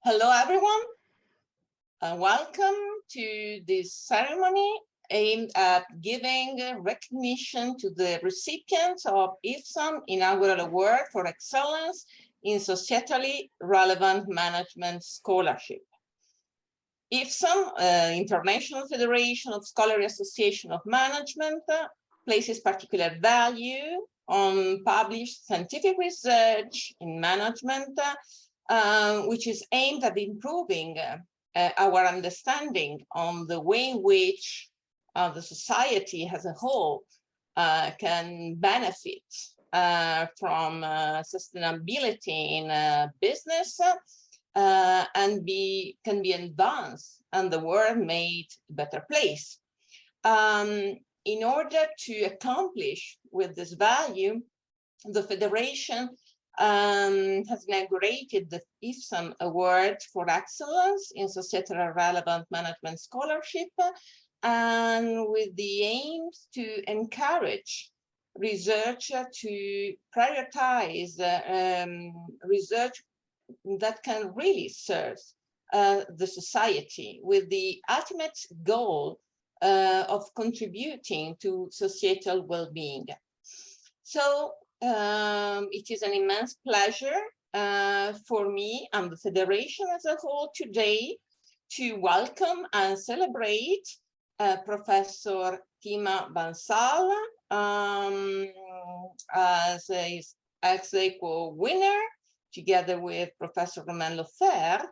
Hello, everyone, and welcome to this ceremony aimed at giving recognition to the recipients of IFSAM Inaugural Award for Excellence in Societally Relevant Management Scholarship. IFSAM, International Federation of Scholarly Association of Management, places particular value on published scientific research in management, which is aimed at improving our understanding on the way in which the society as a whole can benefit from sustainability in business and can be advanced and the world made a better place. In order to accomplish with this value, the Federation has inaugurated the IFSAM Award for Excellence in Societally Relevant Management Scholarship, and with the aims to encourage research to prioritize research that can really serve the society with the ultimate goal of contributing to societal well-being. So it is an immense pleasure for me and the Federation as a whole today to welcome and celebrate Professor Tima Bansal as an ex-aequo winner, together with Professor Romain Laufer,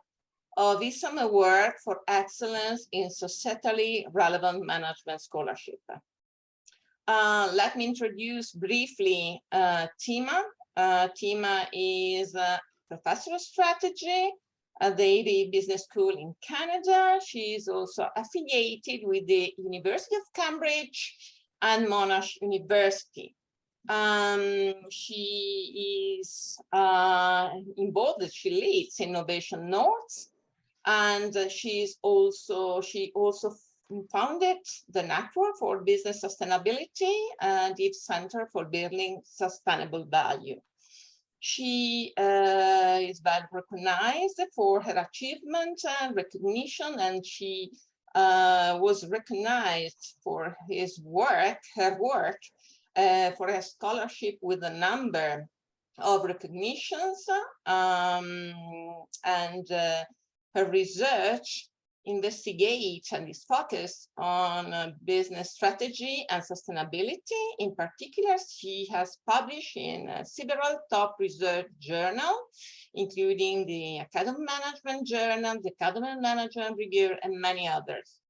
of IFSAM Award for Excellence in Societally Relevant Management Scholarship. Let me introduce briefly Tima. Tima is a professor of strategy at the Ivey Business School in Canada. She is also affiliated with the University of Cambridge and Monash University. She is involved, she leads Innovation Notes, and she also founded the Network for Business Sustainability and its Center for Building Sustainable Value. She is well recognized for her achievement and recognition, and she was recognized for her work, for her scholarship with a number of recognitions, and her research investigates and is focused on business strategy and sustainability. In particular, she has published in several top research journals, including the Academic Management Journal, the Academic Management Review, and many others.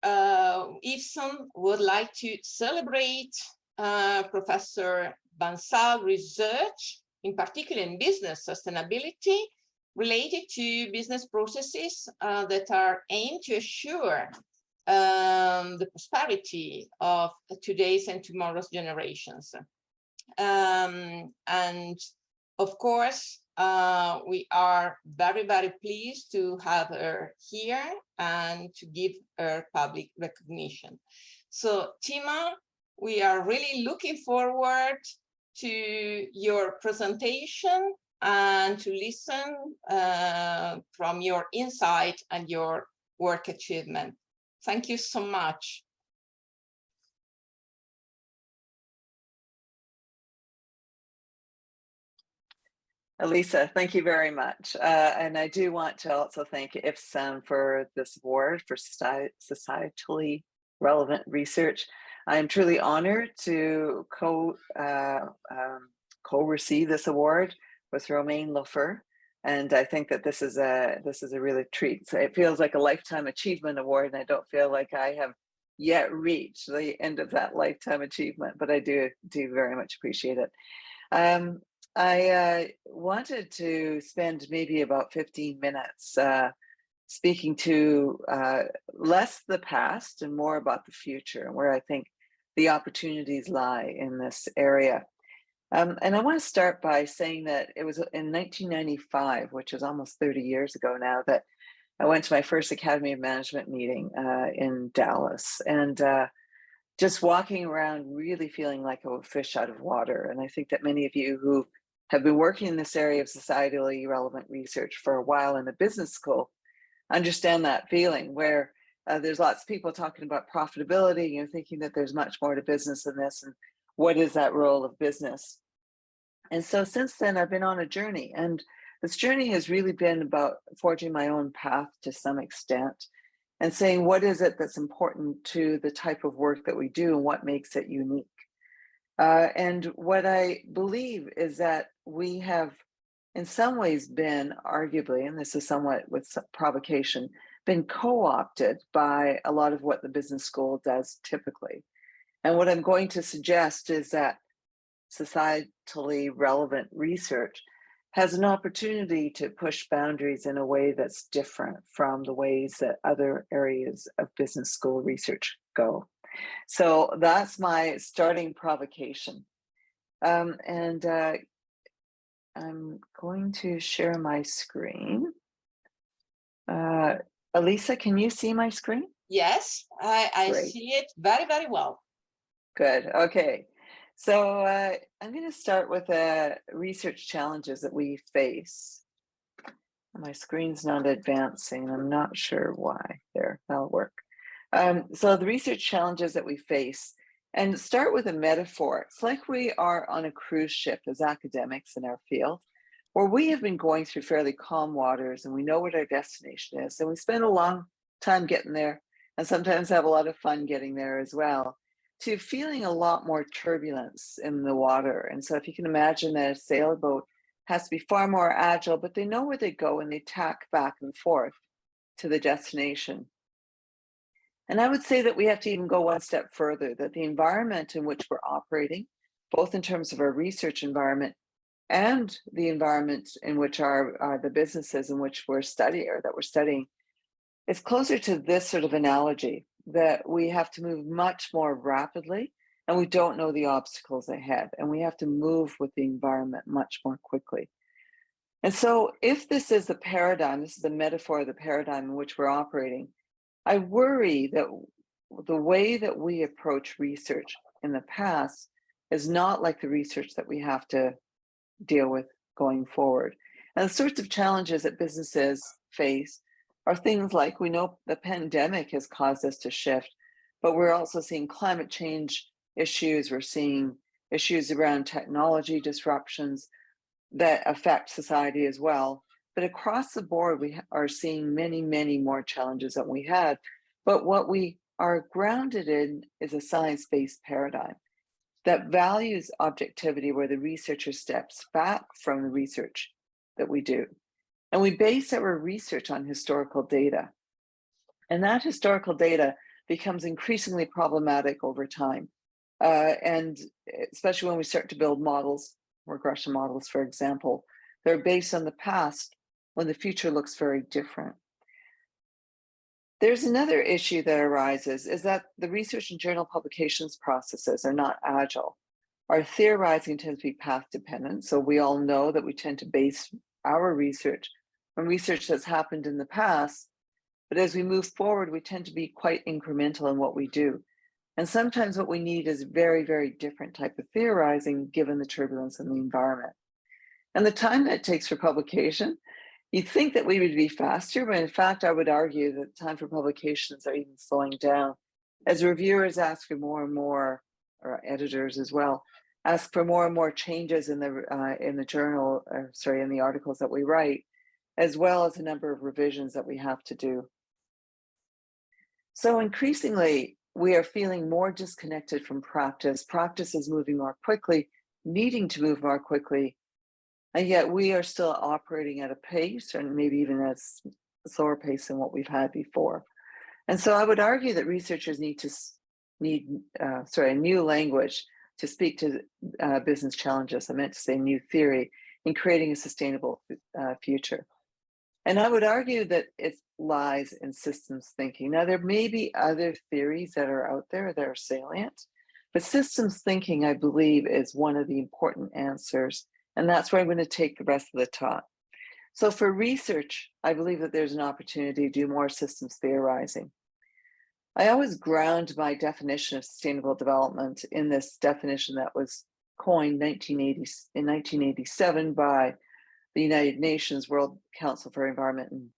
IFSAM would like to celebrate Professor Bansal research, in particular in business sustainability, related to business processes that are aimed to assure the prosperity of today's and tomorrow's generations. And of course, we are very, very pleased to have her here and to give her public recognition. So Tima, we are really looking forward to your presentation and to listen from your insight and your work achievement. Thank you so much. Elisa, thank you very much. And I do want to also thank IFSAM for this award for societally relevant research. I am truly honored to co-receive this award with Romain Laufer, and I think that this is a really treat. So it feels like a lifetime achievement award, and I don't feel like I have yet reached the end of that lifetime achievement, but I do very much appreciate it. I wanted to spend maybe about 15 minutes speaking to less the past and more about the future, and where I think the opportunities lie in this area. And I want to start by saying that it was in 1995, which is almost 30 years ago now, that I went to my first Academy of Management meeting in Dallas, and just walking around really feeling like a fish out of water. And I think that many of you who have been working in this area of societally relevant research for a while in the business school understand that feeling where there's lots of people talking about profitability, you know, thinking that there's much more to business than this, and what is that role of business? And so since then, I've been on a journey, and this journey has really been about forging my own path to some extent and saying, what is it that's important to the type of work that we do and what makes it unique? And what I believe is that we have, in some ways, been arguably, and this is somewhat with some provocation, been co-opted by a lot of what the business school does typically. And what I'm going to suggest is that societally relevant research has an opportunity to push boundaries in a way that's different from the ways that other areas of business school research go. So that's my starting provocation. I'm going to share my screen. Elisa, can you see my screen? Yes, I Great. see it very, very well. Good. Okay. So I'm going to start with research challenges that we face. My screen's not advancing. I'm not sure why. There, that'll work. So the research challenges that we face, and start with a metaphor. It's like we are on a cruise ship as academics in our field, where we have been going through fairly calm waters and we know what our destination is. And we spend a long time getting there and sometimes have a lot of fun getting there as well, to feeling a lot more turbulence in the water. And so if you can imagine that a sailboat has to be far more agile, but they know where they go and they tack back and forth to the destination. And I would say that we have to even go one step further, that the environment in which we're operating, both in terms of our research environment and the environment in which the businesses in which we're studying, is closer to this sort of analogy, that we have to move much more rapidly and we don't know the obstacles ahead, and we have to move with the environment much more quickly. And so if this is the paradigm, this is the metaphor of the paradigm in which we're operating, I worry that the way that we approach research in the past is not like the research that we have to deal with going forward. And the sorts of challenges that businesses face are things like, we know the pandemic has caused us to shift, but we're also seeing climate change issues. We're seeing issues around technology disruptions that affect society as well. But across the board, we are seeing many, many more challenges than we had. But what we are grounded in is a science-based paradigm that values objectivity, where the researcher steps back from the research that we do. And we base our research on historical data. And that historical data becomes increasingly problematic over time. And especially when we start to build models, regression models, for example, they're based on the past when the future looks very different. There's another issue that arises, is that the research and journal publications processes are not agile. Our theorizing tends to be path dependent. So we all know that we tend to base our research on research that's happened in the past. But as we move forward, we tend to be quite incremental in what we do. And sometimes what we need is very, very different type of theorizing given the turbulence in the environment. And the time that it takes for publication, you'd think that we would be faster, but in fact, I would argue that time for publications are even slowing down as reviewers ask for more and more, or editors as well, ask for more and more changes in the journal, in the articles that we write, as well as a number of revisions that we have to do. So increasingly, we are feeling more disconnected from practice. Practice is moving more quickly, needing to move more quickly, and yet we are still operating at a pace, or maybe even at a slower pace than what we've had before. And so I would argue that researchers need a new language to speak to business challenges. I meant to say new theory in creating a sustainable future. And I would argue that it lies in systems thinking. Now, there may be other theories that are out there that are salient, but systems thinking, I believe, is one of the important answers. And that's where I'm going to take the rest of the talk. So for research, I believe that there's an opportunity to do more systems theorizing. I always ground my definition of sustainable development in this definition that was coined in 1987 by the United Nations World Council for Environment and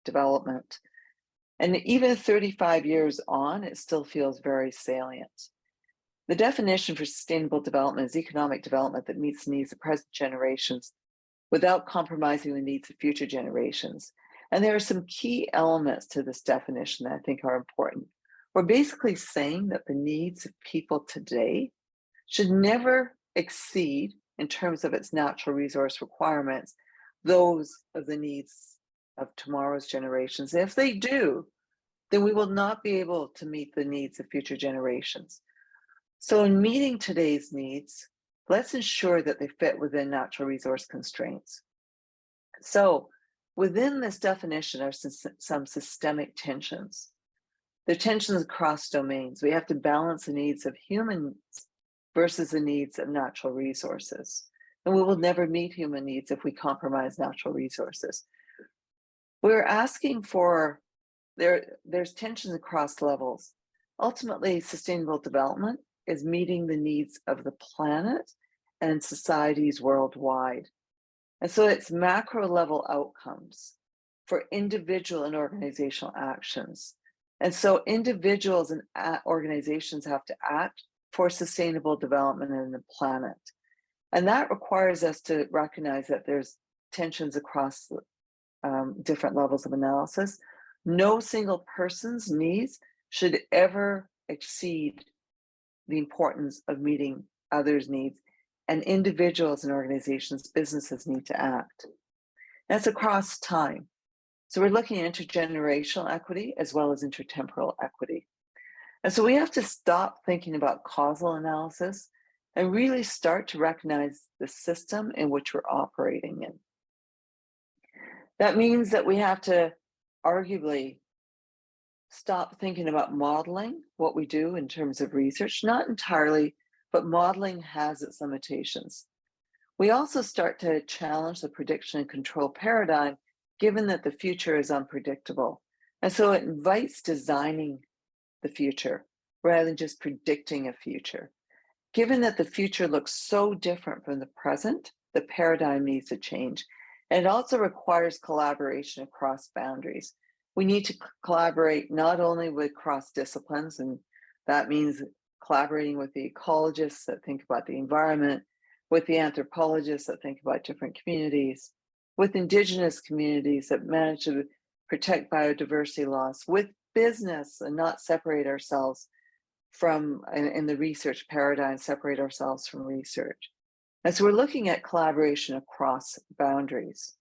Development. And even 35 years on, it still feels very salient. The definition for sustainable development is economic development that meets the needs of present generations without compromising the needs of future generations. And there are some key elements to this definition that I think are important. We're basically saying that the needs of people today should never exceed, in terms of its natural resource requirements, those of the needs of tomorrow's generations. And if they do, then we will not be able to meet the needs of future generations. So in meeting today's needs, let's ensure that they fit within natural resource constraints. So within this definition are some systemic tensions. There are tensions across domains. We have to balance the needs of humans versus the needs of natural resources. And we will never meet human needs if we compromise natural resources. We're asking for, there's tensions across levels. Ultimately, sustainable development is meeting the needs of the planet and societies worldwide. And so it's macro level outcomes for individual and organizational actions. And so individuals and organizations have to act for sustainable development in the planet. And that requires us to recognize that there's tensions across different levels of analysis. No single person's needs should ever exceed the importance of meeting others' needs, and individuals and organizations, businesses need to act. That's across time. So we're looking at intergenerational equity as well as intertemporal equity. And so we have to stop thinking about causal analysis and really start to recognize the system in which we're operating in. That means that we have to arguably stop thinking about modeling what we do in terms of research, not entirely, but modeling has its limitations. We also start to challenge the prediction and control paradigm, given that the future is unpredictable. And so it invites designing the future rather than just predicting a future. Given that the future looks so different from the present, the paradigm needs to change. And it also requires collaboration across boundaries. We need to collaborate not only with cross disciplines, and that means collaborating with the ecologists that think about the environment, with the anthropologists that think about different communities, with indigenous communities that manage to protect biodiversity loss, with business and not separate ourselves from, in the research paradigm, separate ourselves from research. And so we're looking at collaboration across boundaries.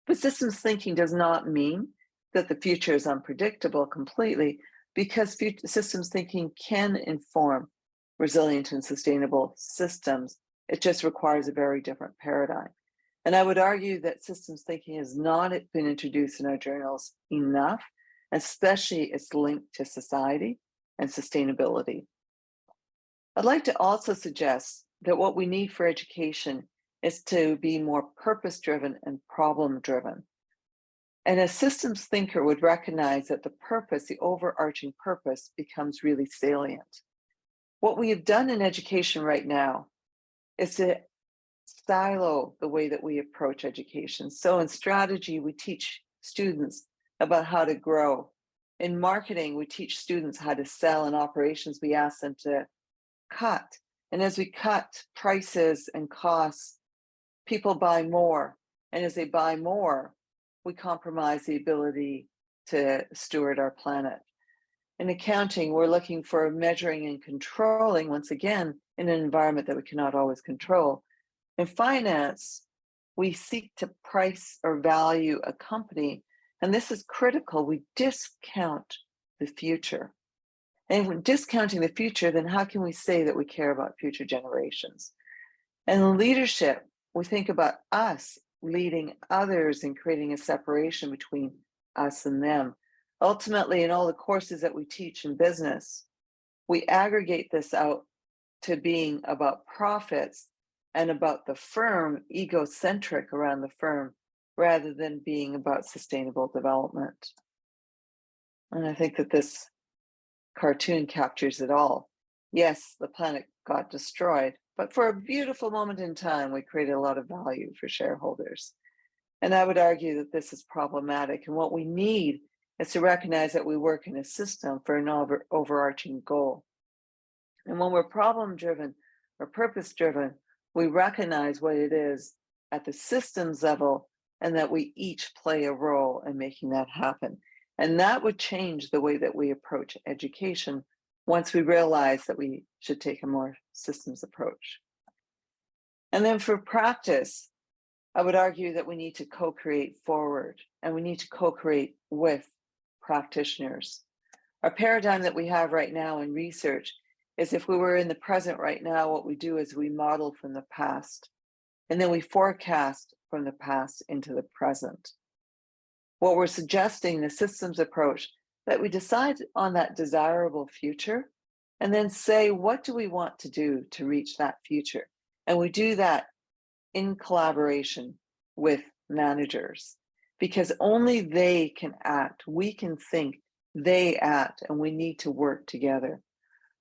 But systems thinking does not mean that the future is unpredictable completely, because systems thinking can inform resilient and sustainable systems. It just requires a very different paradigm. And I would argue that systems thinking has not been introduced in our journals enough, especially its link to society and sustainability. I'd like to also suggest that what we need for education is to be more purpose-driven and problem-driven. And a systems thinker would recognize that the purpose, the overarching purpose, becomes really salient. What we have done in education right now is to silo the way that we approach education. So in strategy, we teach students about how to grow. In marketing, we teach students how to sell. In operations, we ask them to cut. And as we cut prices and costs, people buy more. And as they buy more, we compromise the ability to steward our planet. In accounting, we're looking for measuring and controlling, once again, in an environment that we cannot always control. In finance, we seek to price or value a company, and this is critical. We discount the future. And if we're discounting the future, then how can we say that we care about future generations? And in leadership, we think about us leading others and creating a separation between us and them. Ultimately, in all the courses that we teach in business, we aggregate this out to being about profits and about the firm, egocentric around the firm, rather than being about sustainable development. And I think that this cartoon captures it all. Yes, the planet got destroyed. But for a beautiful moment in time, we created a lot of value for shareholders. And I would argue that this is problematic. And what we need is to recognize that we work in a system for an overarching goal. And when we're problem-driven or purpose-driven, we recognize what it is at the systems level and that we each play a role in making that happen. And that would change the way that we approach education once we realize that we should take a more systems approach. And then for practice, I would argue that we need to co-create forward, and we need to co-create with practitioners. Our paradigm that we have right now in research is if we were in the present right now, what we do is we model from the past, and then we forecast from the past into the present. What we're suggesting, the systems approach, that we decide on that desirable future and then say, what do we want to do to reach that future? And we do that in collaboration with managers, because only they can act. We can think, they act, and we need to work together.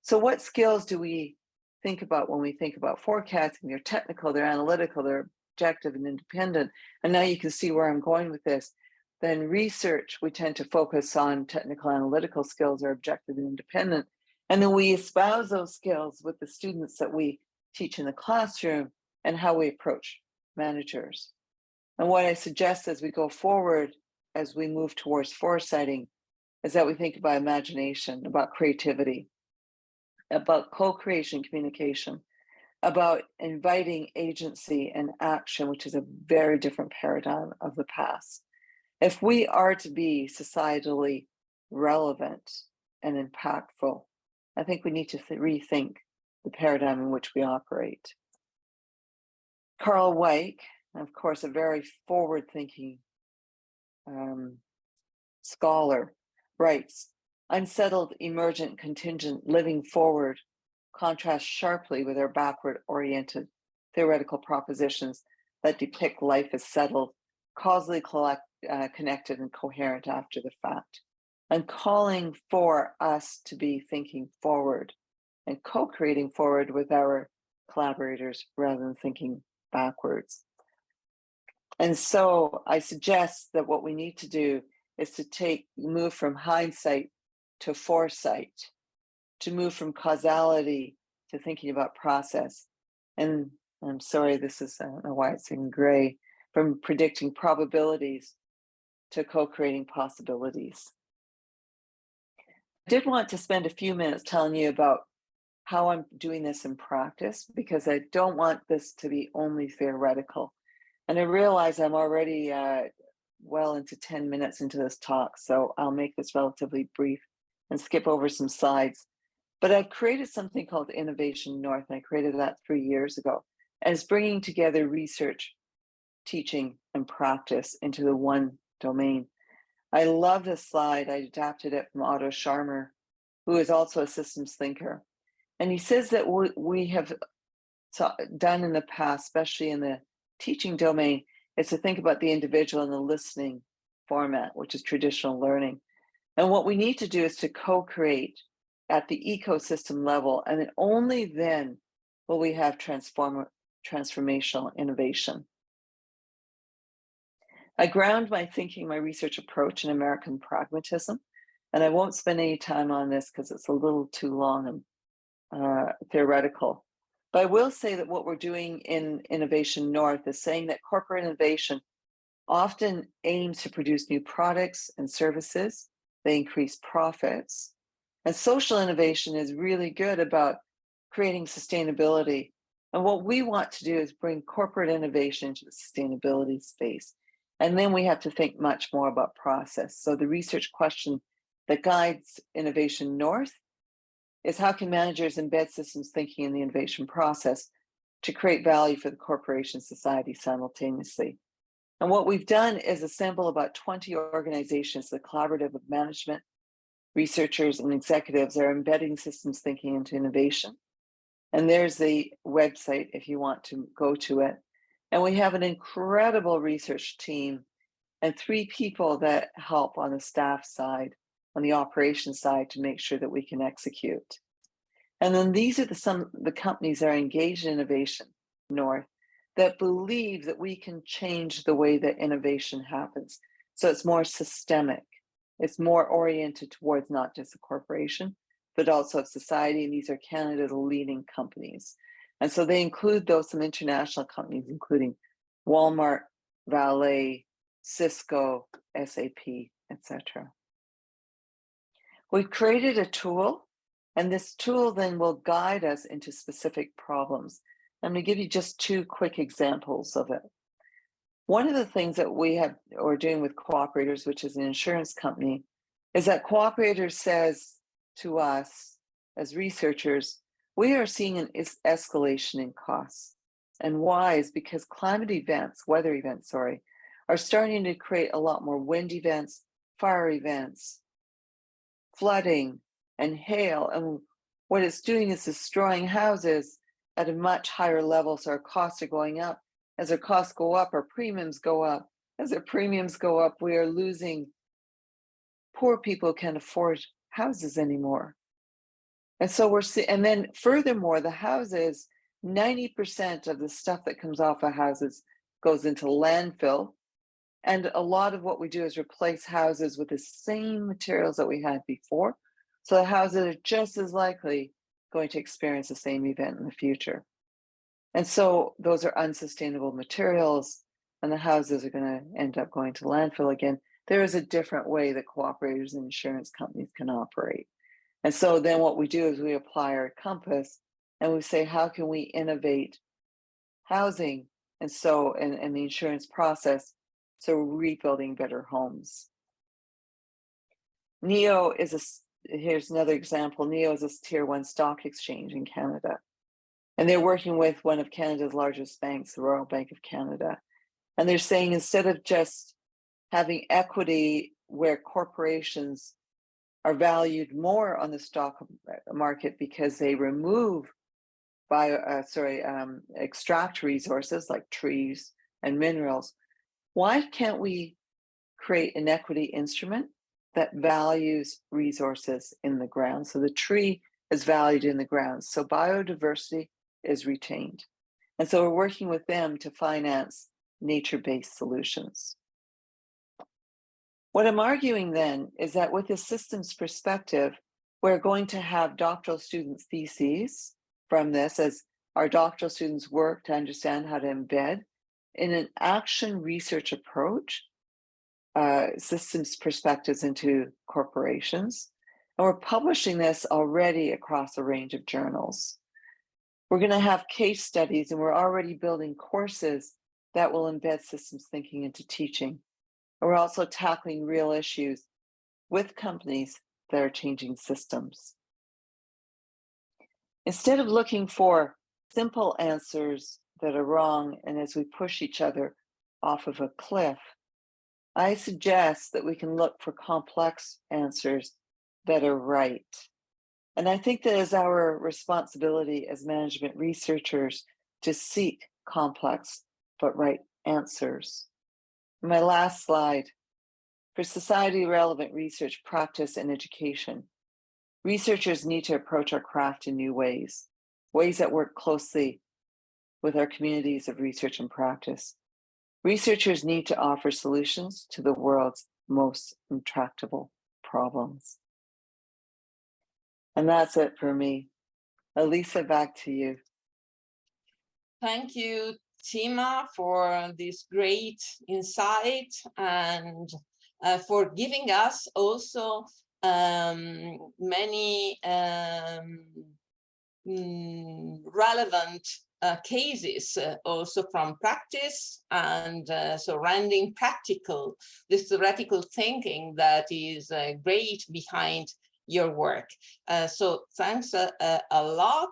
So what skills do we think about when we think about forecasting? They're technical, they're analytical, they're objective and independent. And now you can see where I'm going with this. Then research, we tend to focus on technical analytical skills or objective and independent. And then we espouse those skills with the students that we teach in the classroom and how we approach managers. And what I suggest as we go forward, as we move towards foresighting, is that we think about imagination, about creativity, about co-creation, communication, about inviting agency and action, which is a very different paradigm of the past. If we are to be societally relevant and impactful, I think we need to rethink the paradigm in which we operate. Carl Weick, of course, a very forward-thinking scholar, writes, unsettled, emergent, contingent, living forward contrasts sharply with our backward-oriented theoretical propositions that depict life as settled, causally connected and coherent after the fact, and calling for us to be thinking forward and co-creating forward with our collaborators rather than thinking backwards. And so I suggest that what we need to do is to move from hindsight to foresight, to move from causality to thinking about process. And I'm sorry, this is, I don't know why it's in gray, from predicting probabilities to co-creating possibilities. I did want to spend a few minutes telling you about how I'm doing this in practice, because I don't want this to be only theoretical. And I realize I'm already well into 10 minutes into this talk, so I'll make this relatively brief and skip over some slides. But I've created something called Innovation North, and I created that 3 years ago. And it's bringing together research, teaching, and practice into the one domain. I love this slide. I adapted it from Otto Scharmer, who is also a systems thinker. And he says that we have done in the past, especially in the teaching domain, is to think about the individual in the listening format, which is traditional learning. And what we need to do is to co-create at the ecosystem level, and then only then will we have transformational innovation. I ground my thinking, my research approach in American pragmatism, and I won't spend any time on this because it's a little too long and theoretical. But I will say that what we're doing in Innovation North is saying that corporate innovation often aims to produce new products and services. They increase profits. And social innovation is really good about creating sustainability. And what we want to do is bring corporate innovation into the sustainability space. And then we have to think much more about process. So the research question that guides Innovation North is, how can managers embed systems thinking in the innovation process to create value for the corporation society simultaneously? And what we've done is assemble about 20 organizations, the collaborative of management, researchers, and executives are embedding systems thinking into innovation. And there's the website if you want to go to it. And we have an incredible research team and 3 people that help on the staff side, on the operations side, to make sure that we can execute. And then these are the companies that are engaged in innovation north that believe that we can change the way that innovation happens. So it's more systemic. It's more oriented towards not just a corporation, but also of society. And these are Canada's leading companies. And so they include some international companies, including Walmart, Valet, Cisco, SAP, etc. We've created a tool, and this tool then will guide us into specific problems. I'm going to give you just two quick examples of it. One of the things that we're doing with Cooperators, which is an insurance company, is that Cooperators says to us as researchers, we are seeing an escalation in costs. And why is because weather events, are starting to create a lot more wind events, fire events, flooding, and hail. And what it's doing is destroying houses at a much higher level. So our costs are going up. As our costs go up, our premiums go up. As our premiums go up, we are losing. Poor people can't afford houses anymore. And so and then furthermore, the houses, 90% of the stuff that comes off of houses goes into landfill. And a lot of what we do is replace houses with the same materials that we had before. So the houses are just as likely going to experience the same event in the future. And so those are unsustainable materials, and the houses are going to end up going to landfill again. There is a different way that cooperators and insurance companies can operate. And so then what we do is we apply our compass and we say, how can we innovate housing and the insurance process, so we're rebuilding better homes. NEO here's another example. NEO is a tier 1 stock exchange in Canada. And they're working with one of Canada's largest banks, the Royal Bank of Canada. And they're saying instead of just having equity where corporations are valued more on the stock market because they remove extract resources like trees and minerals, why can't we create an equity instrument that values resources in the ground? So the tree is valued in the ground, so biodiversity is retained. And so we're working with them to finance nature-based solutions. What I'm arguing then is that with a systems perspective, we're going to have doctoral students' theses from this as our doctoral students work to understand how to embed in an action research approach systems perspectives into corporations. And we're publishing this already across a range of journals. We're going to have case studies, and we're already building courses that will embed systems thinking into teaching. And we're also tackling real issues with companies that are changing systems. Instead of looking for simple answers that are wrong, and as we push each other off of a cliff, I suggest that we can look for complex answers that are right. And I think that is our responsibility as management researchers to seek complex but right answers. My last slide. For society relevant research, practice, and education, researchers need to approach our craft in new ways that work closely with our communities of research and practice. Researchers need to offer solutions to the world's most intractable problems. And that's it for me. Elisa, back to you. Thank you, Tima, for this great insight and for giving us also many relevant cases also from practice, and so rendering practical this theoretical thinking that is great behind your work. So thanks a lot.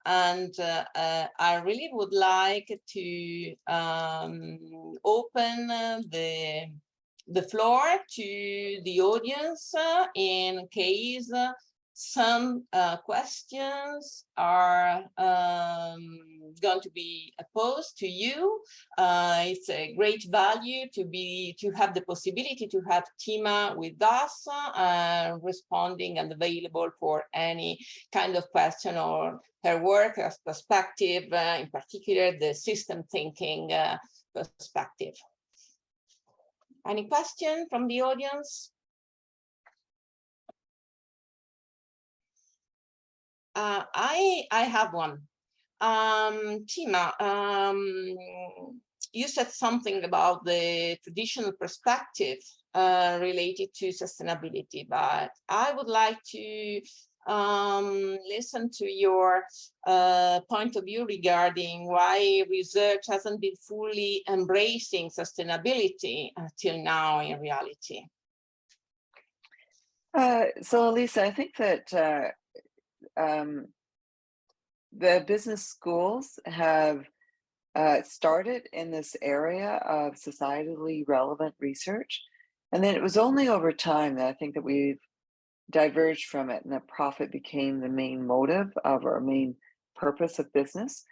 And I really would like to open the floor to the audience in case some questions are going to be posed to you. It's a great value to have the possibility to have Tima with us, responding and available for any kind of question or her work as perspective, in particular the system thinking perspective. Any question from the audience? I have one. Tima, you said something about the traditional perspective related to sustainability, but I would like to listen to your point of view regarding why research hasn't been fully embracing sustainability until now in reality. So Elisa, I think that the business schools have started in this area of societally relevant research. And then it was only over time that I think that we've diverged from it and that profit became the main motive of our main purpose of business.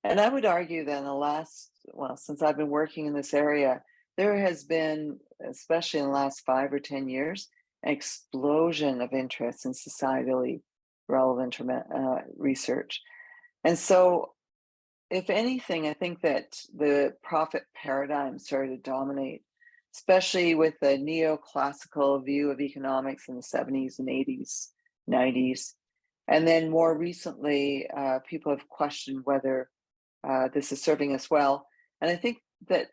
And I would argue that in the last, well, since I've been working in this area, there has been, especially in the last 5 or 10 years, an explosion of interest in societally relevant research. And so, if anything, I think that the profit paradigm started to dominate, especially with the neoclassical view of economics in the 70s and 80s, 90s. And then more recently, people have questioned whether this is serving us well. And I think that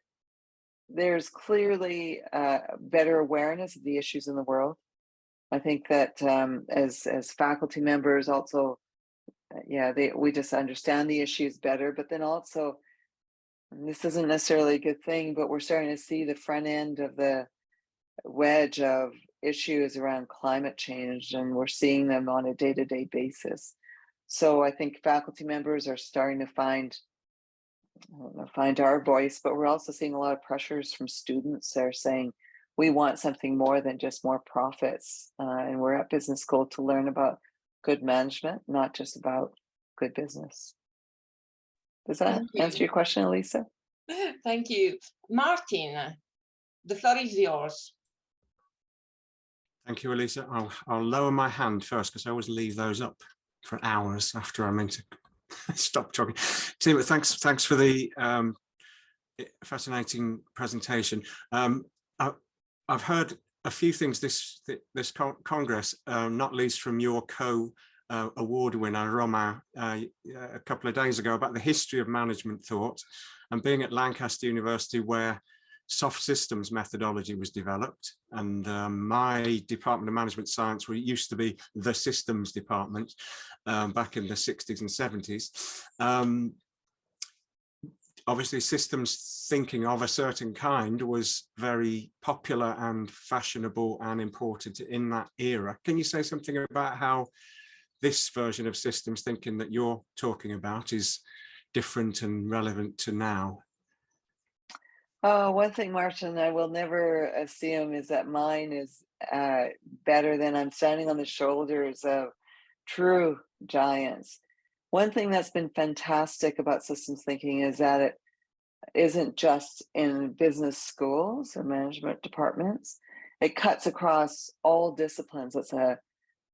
there's clearly better awareness of the issues in the world. I think that as faculty members also, we just understand the issues better, but then also, and this isn't necessarily a good thing, but we're starting to see the front end of the wedge of issues around climate change, and we're seeing them on a day-to-day basis. So I think faculty members are starting to find our voice, but we're also seeing a lot of pressures from students. They're saying, we want something more than just more profits. And we're at business school to learn about good management, not just about good business. Does that answer your question, Elisa? Thank you. Martin, the floor is yours. Thank you, Elisa. I'll lower my hand first because I always leave those up for hours after I'm meant to stop talking. Tima, thanks for the fascinating presentation. I've heard a few things this Congress, not least from your award winner, Romain, a couple of days ago, about the history of management thought, and being at Lancaster University where soft systems methodology was developed. And my Department of Management Science, we used to be the systems department back in the 60s and 70s. Obviously, systems thinking of a certain kind was very popular and fashionable and important in that era. Can you say something about how this version of systems thinking that you're talking about is different and relevant to now? One thing, Martin, I will never assume is that mine is better than I'm standing on the shoulders of true giants. One thing that's been fantastic about systems thinking is that it isn't just in business schools or management departments. It cuts across all disciplines. It's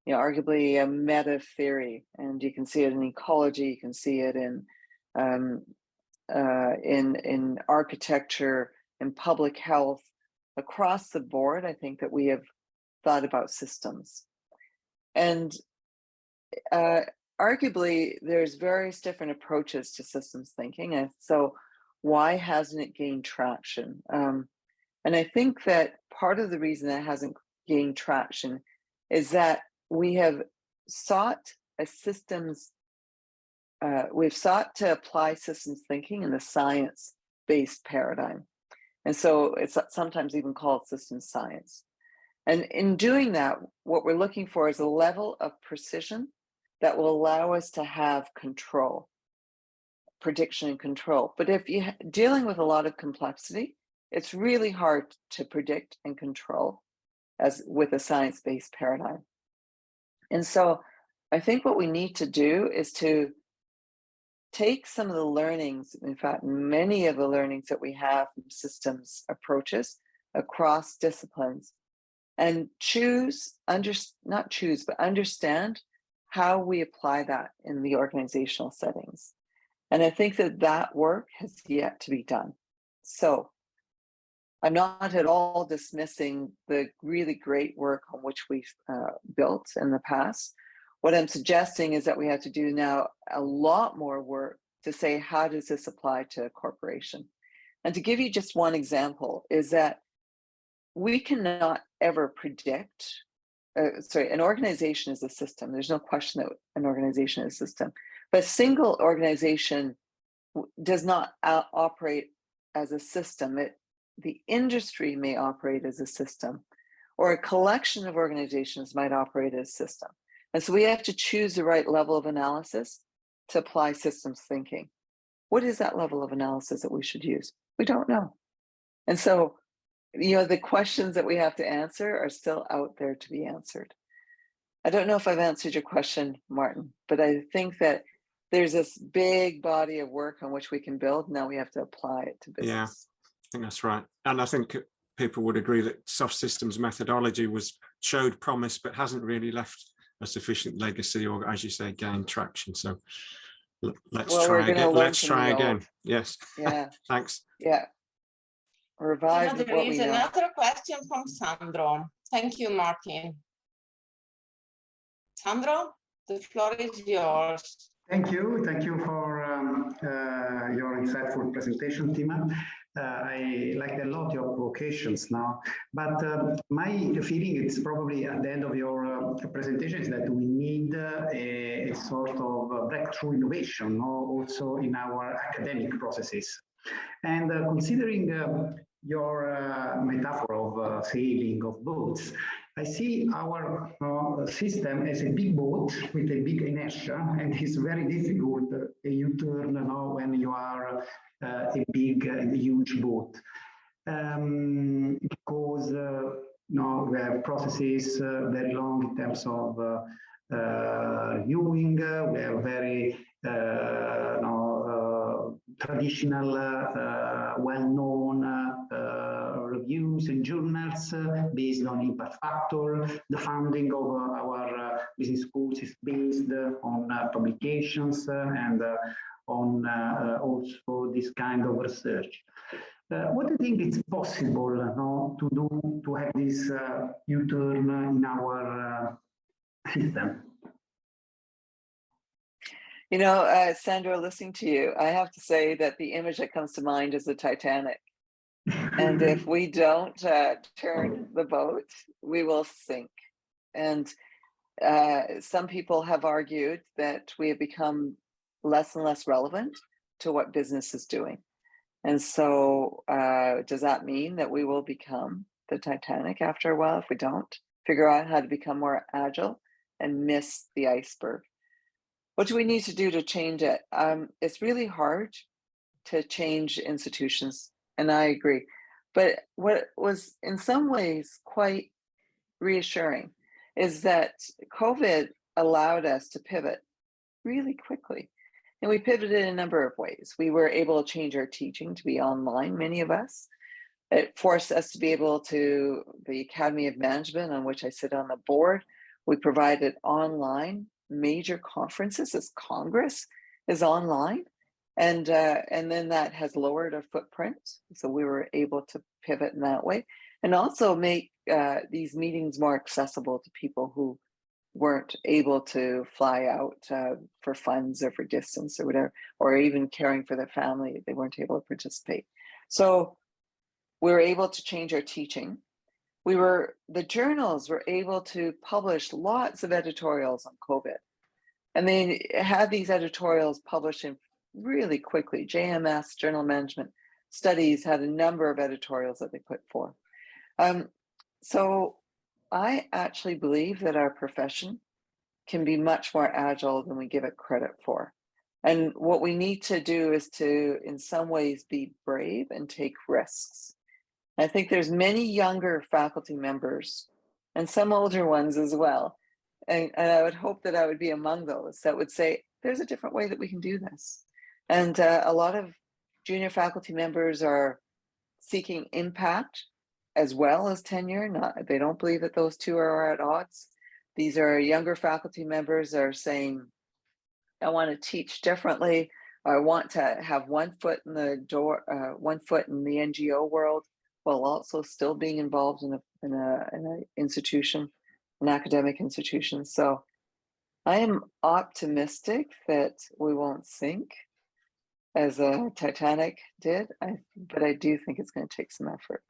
arguably a meta theory, and you can see it in ecology. You can see it in architecture, in public health, across the board. I think that we have thought about systems, and arguably there's various different approaches to systems thinking, and so why hasn't it gained traction? And I think that part of the reason that it hasn't gained traction is that we have sought we've sought to apply systems thinking in the science-based paradigm. And so it's sometimes even called systems science. And in doing that, what we're looking for is a level of precision that will allow us to have control, prediction and control. But if you're dealing with a lot of complexity, it's really hard to predict and control as with a science-based paradigm. And so I think what we need to do is to take some of the learnings, in fact, many of the learnings that we have from systems approaches across disciplines, and understand how we apply that in the organizational settings. And I think that work has yet to be done. So I'm not at all dismissing the really great work on which we've built in the past. What I'm suggesting is that we have to do now a lot more work to say, how does this apply to a corporation? And to give you just one example is that we cannot ever predict, an organization is a system. There's no question that an organization is a system, but a single organization does not operate as a system. The industry may operate as a system, or a collection of organizations might operate as a system. And so we have to choose the right level of analysis to apply systems thinking. What is that level of analysis that we should use? We don't know. And so, the questions that we have to answer are still out there to be answered. I don't know if I've answered your question, Martin, but I think that there's this big body of work on which we can build. Now we have to apply it to business. Yeah, I think that's right. And I think people would agree that soft systems methodology showed promise, but hasn't really left a sufficient legacy, or, as you say, gained traction. So let's try again. Let's try again. Yes. Yeah. Thanks. Yeah. Revive there what is we know. Another question from Sandro. Thank you, Martin. Sandro, the floor is yours. Thank you for your insightful presentation, Tima. I liked a lot your vocations now, but my feeling is probably at the end of your presentation is that we need a sort of breakthrough innovation also in our academic processes. And considering your metaphor of sailing of boats, I see our system as a big boat with a big inertia, and it's very difficult a U-turn when you are a big and huge boat, because we have processes very long in terms of viewing. We have very traditional, well-known reviews and journals based on impact factor. The funding of our business schools is based on publications and on also this kind of research. What do you think it's possible to have this U-turn in our system? Sandra, listening to you, I have to say that the image that comes to mind is the Titanic. And if we don't turn the boat, we will sink. And some people have argued that we have become less and less relevant to what business is doing. And so does that mean that we will become the Titanic after a while if we don't figure out how to become more agile and miss the iceberg? What do we need to do to change it? It's really hard to change institutions, and I agree. But what was in some ways quite reassuring is that COVID allowed us to pivot really quickly. And we pivoted in a number of ways. We were able to change our teaching to be online, many of us. It forced us to be able to, the Academy of Management, on which I sit on the board, we provided online major conferences. As Congress is online, and then that has lowered our footprint, so we were able to pivot in that way, and also make these meetings more accessible to people who weren't able to fly out for funds or for distance or whatever, or even caring for their family. They weren't able to participate, so we were able to change our teaching. The journals were able to publish lots of editorials on COVID. And they had these editorials published in really quickly. JMS, Journal Management Studies, had a number of editorials that they put forth. So I actually believe that our profession can be much more agile than we give it credit for. And what we need to do is to, in some ways, be brave and take risks. I think there's many younger faculty members and some older ones as well And I would hope that I would be among those that would say, there's a different way that we can do this. And a lot of junior faculty members are seeking impact as well as tenure. They don't believe that those two are at odds. These are younger faculty members that are saying, I want to teach differently. I want to have one foot in the door, one foot in the NGO world, while also still being involved in an institution, an academic institution. So I am optimistic that we won't sink as a Titanic did, but I do think it's going to take some effort.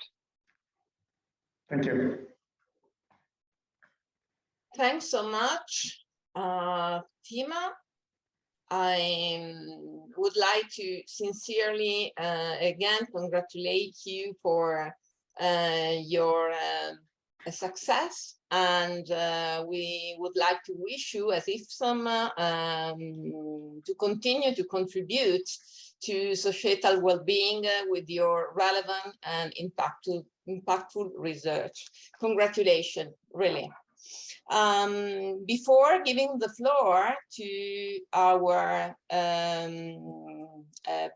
Thank you. Thanks so much, Tima. I would like to sincerely again congratulate you for your success, and we would like to wish you, as IFSAM, to continue to contribute to societal well-being with your relevant and impactful research. Congratulations, really. Before giving the floor to our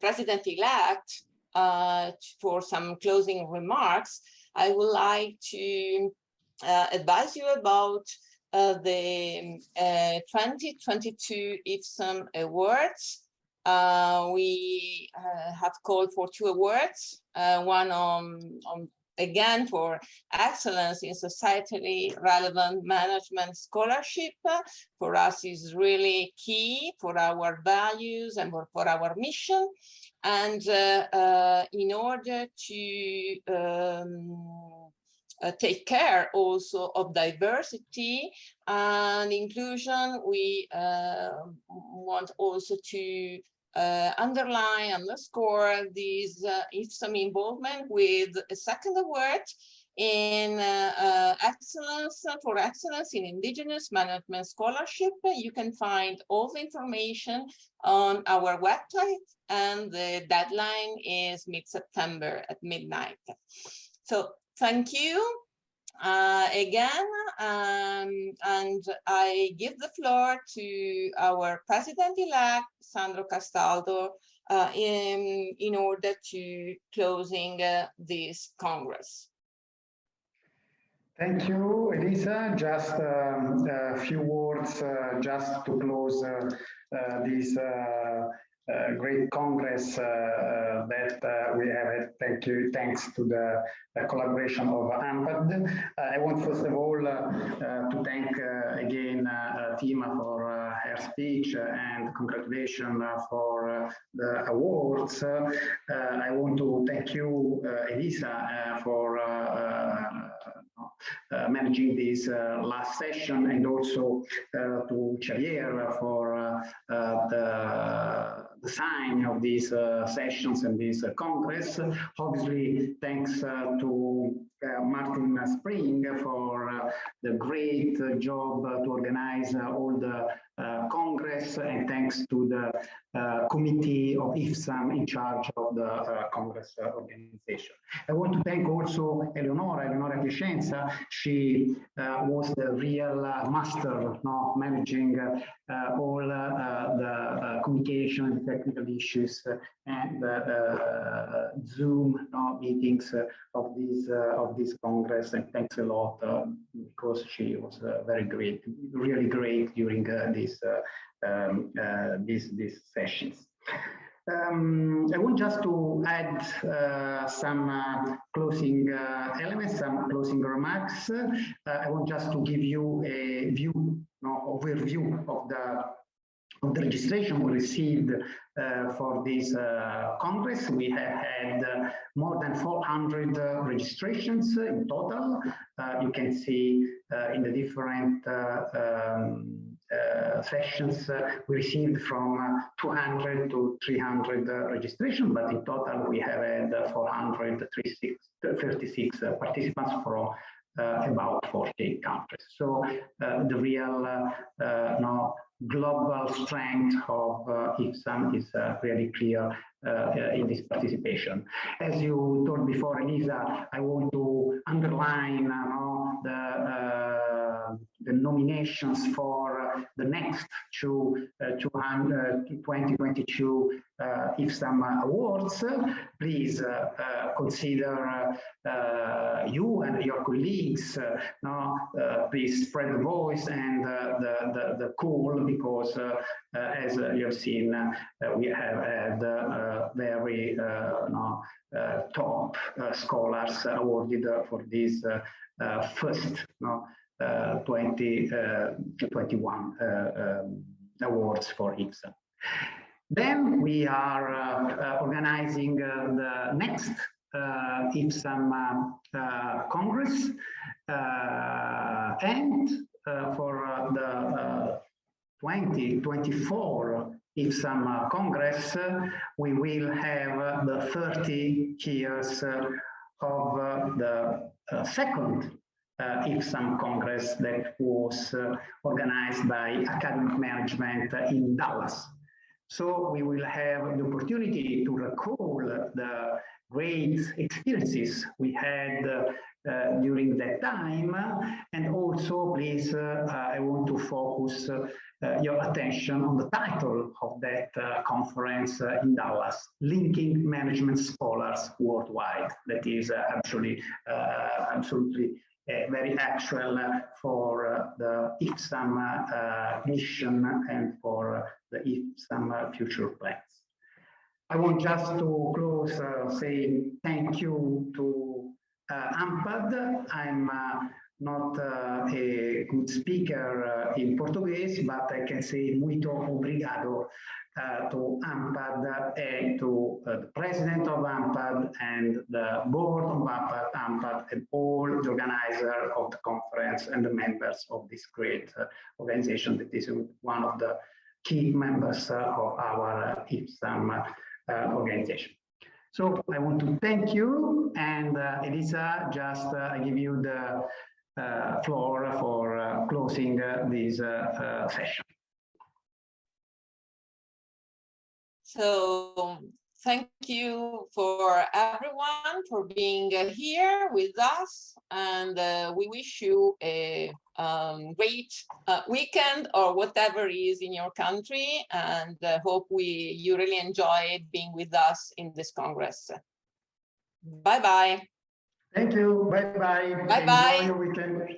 President-elect for some closing remarks, I would like to advise you about the 2022 IFSAM Awards. We have called for 2 awards, one again for excellence in societally relevant management scholarship. For us is really key for our values and for our mission. And in order to take care also of diversity and inclusion, we want also to underscore this IFSAM involvement with a second award in excellence in Indigenous Management Scholarship. You can find all the information on our website, and the deadline is mid-September at midnight. So thank you again, and I give the floor to our President-elect, Sandro Castaldo, in order to closing this Congress. Thank you, Elisa. Just a few words just to close this great Congress that we have had. Thank you, thanks to the collaboration of AMPAD. I want first of all to thank again Tima for her speech and congratulations for the awards. I want to thank you, Elisa, for managing this last session, and also to Xavier for the sign of these sessions and this Congress. Obviously, thanks to Martin Spring for the great job to organize all the Congress, and thanks to the committee of IFSAM in charge of the Congress organization. I want to thank also Eleonora Piacenza. She was the real master managing all the communication and technical issues and Zoom meetings of this Congress, and thanks a lot because she was very great, really great during these sessions. I want just to add some closing elements, some closing remarks. I want just to give you a overview of the registration we received for this Congress. We have had more than 400 registrations in total. You can see in the different sessions we received from 200 to 300 registration, but in total we have had 436 participants from about 40 countries. So the real global strength of IFSAM is really clear in this participation. As you told before, Elisa, I want to underline the nominations for the next 2022 IFSAM awards, please consider you and your colleagues. Please spread the voice and the call, because as you have seen, we have had very top scholars awarded for this first 2021 awards for IFSAM. Then we are organizing the next IFSAM Congress, and for the 2024 IFSAM Congress, we will have the 30 years of the second IFSAM Congress that was organized by academic management in Dallas. So we will have the opportunity to recall the great experiences we had during that time. And also, please, I want to focus your attention on the title of that conference in Dallas, Linking Management Scholars Worldwide. That is absolutely very actual for the IFSAM mission and for the IFSAM future plans. I want just to close saying thank you to AMPAD. I'm not a good speaker in Portuguese, but I can say muito obrigado to AMPAD and to the president of AMPAD and the board of AMPAD and all the organizers of the conference and the members of this great organization that is one of the key members of our IFSAM organization. So I want to thank you, and Elisa, just I give you the floor for closing this session. So thank you for everyone for being here with us, and we wish you a great weekend or whatever is in your country, and hope you really enjoyed being with us in this Congress. Bye-bye. Thank you. Bye-bye. Bye-bye. Enjoy your weekend.